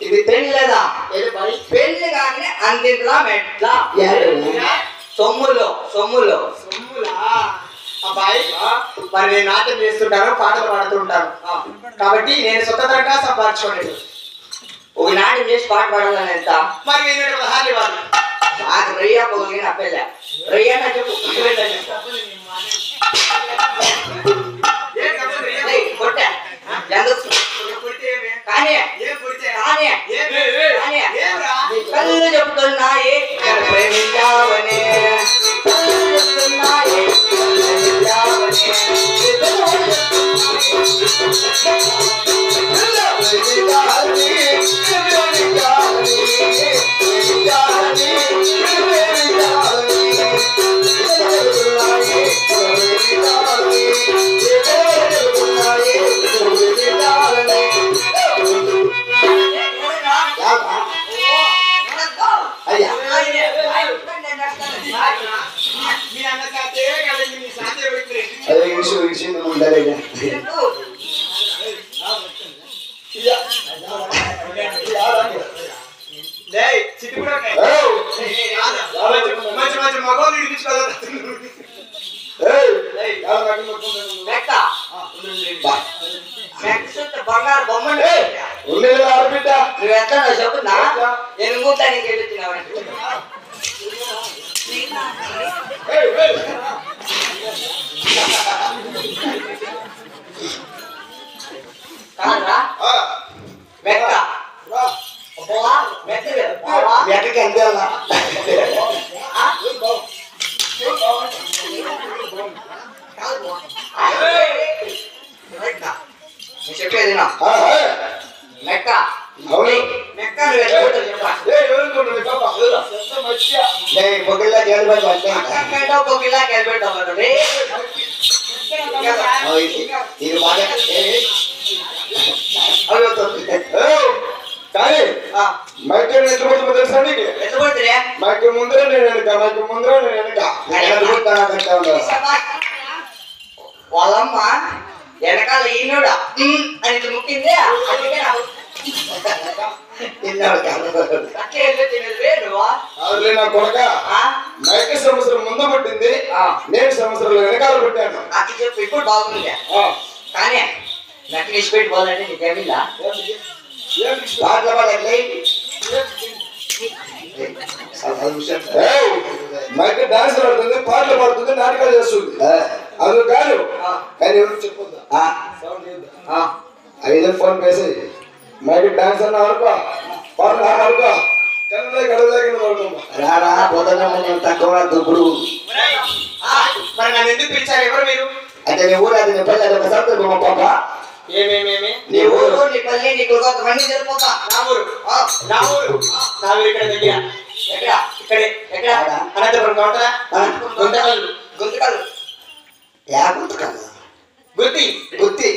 ఇది పెళ్ళదా పెళ్లి కానీ అందింట్లా మెట్లా సొమ్ములో సొమ్ములో అబ్బాయి మరి నేను నాట్యం చేస్తుంటాను, పాటలు పాడుతుంటాను కాబట్టి నేను స్వతంత్రంగా సంపాదించుకోలేదు. ఒక నాట్యం చేసి పాట పాడాలని ఎంత మరి నేను ఒక హాలి వాళ్ళు నాకు రొయ్య పొగలిగిన పెళ్ళ రొయ్య నా చెప్పు కొట్టా కానీ కళ్ళు చెప్తున్నాయి ప్రేమించావనే కళ్ళు చెప్తున్నాయి మంచి మంచి మగవాళ్ళు ఇడిపించుకోవాలి. బంగారు బొమ్మ నువ్వు ఎంత చెప్పున్నా నేను మూతానికి వెళ్ళొచ్చినావు కాదా మెక్క మెక్కకి ఎంత చెప్పేది మెక్క మెక్క పొగిల్లా గెలిపెట్టా పొగిల్లా గెలిపెట్టాలి ఇది బాగా కానీ మైక్ ఎంత పడుతుందో తెలుసా నీకు? ఎంత పడుతుందా? మైక్ ముందర నేను వెనక, మైక్ ముందర నేను వెనక. వాళ్ళమ్మ వెనకాల ఈనోడా అని ముక్కింది నా కొడక మైక్ సంవత్సరం ముందు పుట్టింది, నేను సంవత్సరాలు వెనకాల పుట్టాను. అట్లా చెప్పు ఇప్పుడు బాగుంది. కానీ నక్కి ఇచ్చిపెట్టి పోవాలంటే నీకేమిలా పాటల పాడలే మైక్ డాన్స్ ఆడుతుంది, పాటలు పాడుతుంది, నాటకాలు చేస్తుంది. అందుకు కాదు కానీ ఎవరు చెప్పొద్దా ఐదు ఫోన్ పేసి మైక్ డాన్స్ అన్న ఆడుకో, పాటలు ఆడుకో, రారా పోతున్నా తక్కువ దుప్పుడు. మరి నన్ను ఎందుకు పిలిచారు? ఎవరు మీరు? అంటే నీ ఊరు అది నీ పల్లె ఒక సంతోషం పాప. ఏమేమేమి నీ ఊరు నీ పల్లె నీకు కొంతమంది తెలిపోతా. నా ఊరు నా ఊరు నా ఊరు ఇక్కడ దగ్గర. ఎక్కడ? ఇక్కడే. ఎక్కడ? అనంతపురం కోట గుంతకల్లు. గుంతకల్లు యా గుంతకల్లు గుత్తి గుత్తి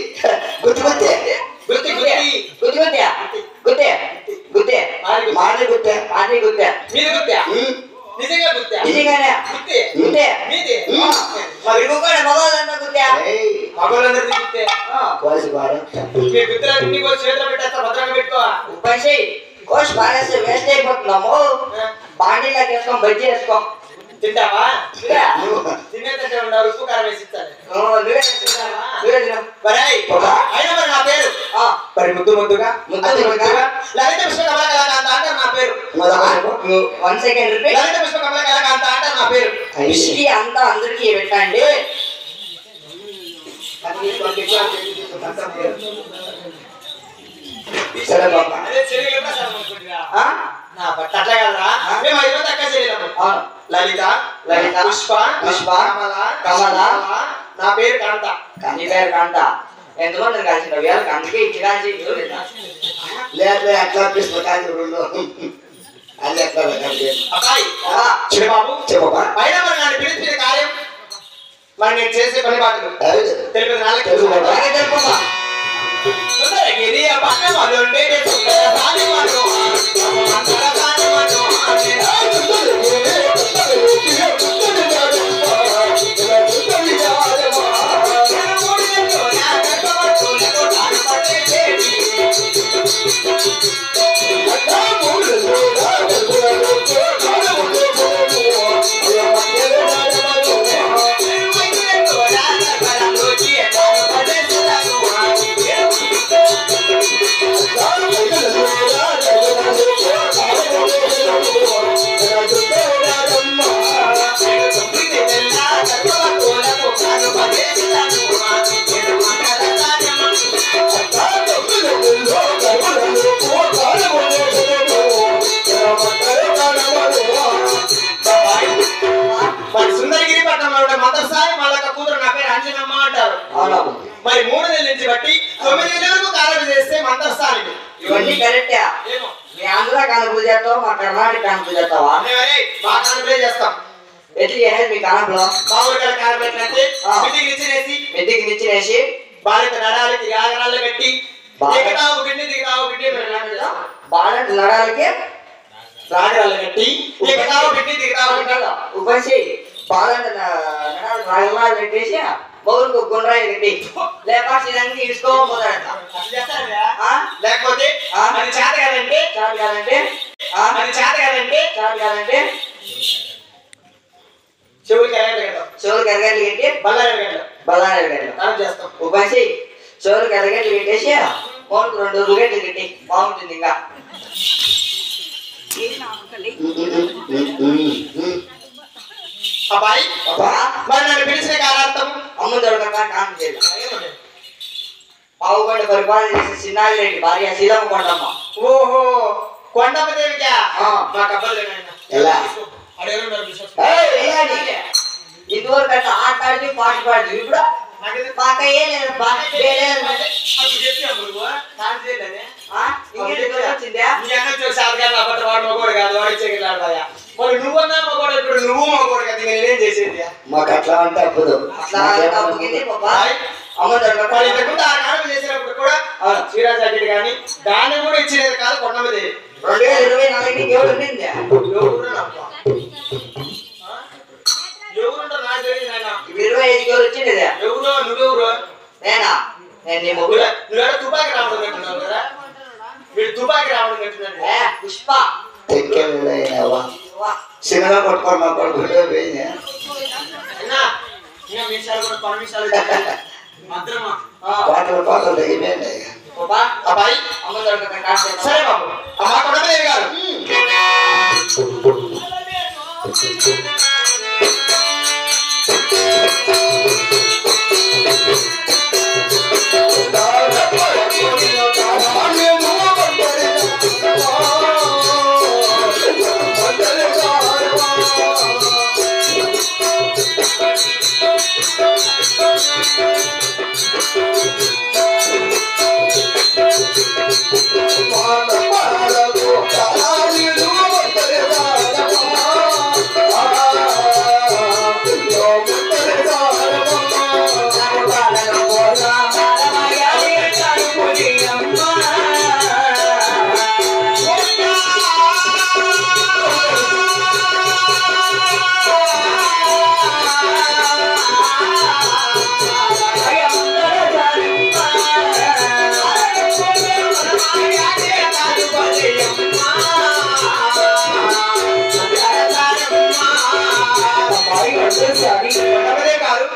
గుత్తి గుత్తి గుత్తి గుత్తి గుత్తి గుత్తి గుత్తి గుత్తి మాది గుత్తి మాది గుత్తి మీది గుత్తి నిజంగా గుత్తి నిజంగానే గుత్తి గుత్తి మీది మరి ఇంకొకటి మగవాళ్ళంతా గుత్తి మగవాళ్ళందరిది గుత్తి. కోసి బాగా మీ గుత్తులన్నీ కూడా చేతిలో పెట్టేస్తా, భద్రంగా పెట్టుకో. పైసే కోసి బాగా వేస్ట్ అయిపోతున్నాము. బాండీలోకి వేసుకోం, బజ్జీ వేసుకోం. తింటావా? తినేదంటే ఉన్నారు, ఉప్పు కారం వేసి ఇస్తాను. అయినా మరి నా పేరు మరి ముద్దు ముద్దుగా లలిత విష్ణు కమలకళాకాంత అంటారు నా పేరు. 1 సెకండ్ రిపీట్. లలిత విష్ణు కమలకళాకాంత అంటారు నా పేరు. విష్టి అంతా అందరికి పెట్టండి. సరే బాబా అదే చెల్లెలు నా బట్ట అట్లా కదరా? మేము 5 మంది అక్క చెల్లెలము. లలిత లలిత పుష్ప పుష్ప కమల కమల నా పేరు కాంత. నీ పేరు కాంత. ఎంతమంది కలిసిన వేలకు అందుకే ఇచ్చి కాల్చి లేదు అట్లా పిస్తు కాదు రెండు అది ఎట్లా అబ్బాయి చిన్నబాబు చెప్పమ్మా అయినా మరి నన్ను పిలిచిన కార్యం మరి నేను చేసే పని బాటలు తెలిపి నాలుగు తెలుసు బాబా. తెలుపమ్మా సుందరగిరి పట్టణంలో ఉండేది సుందర సానివాడు మందర సానివాడు మరి సుందరగిరి పట్టణంలో ఉండే మందరసాయి మళ్ళక కూతురు నా పేరు అంజనమ్మ అంటారు. మరి 3 నెలల నుంచి బట్టి 9 నెలల వరకు కార్యం చేస్తే మందరసాయి ఇవన్నీ కరెక్టే. ఏమో మీ ఆంధ్ర కానుపులు చేస్తావు, మా కర్ణాటక కానుపులు చేస్తావా? మేమరే మా కానుపలే చేస్తాం. ఎట్లా చేసేది మీ కానుపులో? మా ఊరికల కానుప ఎట్లంటే ఇంటికి నిచ్చినేసి మెద్దికి నిచ్చినేసి బాలిక నడాలకి ఆగరాళ్ళు కట్టి దిగతావు బిడ్డి దిగతావు బిడ్డి బాగా నడాలకి రాగరాళ్ళు కట్టి దిగతావు బిడ్డి దిగతావు బిడ్డి ఉపసి బాగా నడాలు రాగలాలు పెట్టేసి బౌరుకు గుండ్రాయి కట్టి లేపాక్షి ఇడుచుకోబోతాడట. లేకపోతే అది చేత కదంటే చాలు కాదంటే అది చేత కదంటే చాలు కాదంటే చెవులకి ఎరగడం చెవులకు ఎరగట్లు కట్టి బల్లారి ఎరగడం బల్లాలు ఎరగట్లు మనం చేస్తాం. ఉపసి చెవులకు ఎరగట్లు పెట్టేసి మోనుకు 2 ఉరుగట్లు కట్టి బాగుంటుంది. ఇంకా అబ్బాయి మరి నన్ను పిలిచిన కారణార్థం అమ్మ దొరకక కాను చేయాలి. పావుగంట పరిపాలన చేసి చిన్నాగిరెడ్డి భార్య శీలమ్మ కొండమ్మ. ఓహో కొండమ్మ దేవికా ఆ. మాకు అబ్బాయి ఎలా? ఇదివరకు అంటే ఆట ఆడి పాట పాడి ఇప్పుడు పాట ఏ లేదు వచ్చిందా? నువ్వన్నా మగోడు ఇప్పుడు నువ్వు మగోడు కదా నేనేం చేసేది మాకు అట్లా అంటే అప్పుడు అట్లా తప్పుకింది పాప. అమ్మ దొరకక వాళ్ళు ఇంతకుముందు ఆ కాలం చేసినప్పుడు కూడా శ్రీరాజ్ జాకెట్ కానీ దాన్ని కూడా ఇచ్చేది కాదు కొండమ్మ దేవి. 2024 ఎవరు ఉండింది? ఎవరుంటారు నాకు తెలియదు నాయన. 25 ఎవరు వచ్చింది? ఎవరు నువ్వెవరు నేనా? నేను నీ మొగుడు. నువ్వేడ తుపాకి రావడం కట్టున్నావు కదా వీడు తుపాకి రావడం కట్టున్నాడు. పుష్ప తెక్కేవా సినిమా కొట్టుకోండి మా కొడుకుంటే పోయింది అన్నా ఇంకా మీసాలు కూడా 10 నిమిషాలు భద్రమా పాటలు తగ్గిపోయింది పాపా అబ్బాయి అమ్మ దొరకక కాదు. సరే బాబు అమ్మా కొండదేవి గారు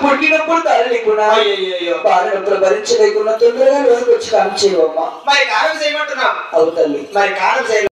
పుట్టినప్పుడు తల్లికున్నా బాధనప్పుడు భరించలేకున్నా తొందరగా లోనికి వచ్చి కాని చేయవమ్మా. మరి కారం చేయమంటున్నాం అవుతల్లి మరి కారం చేయ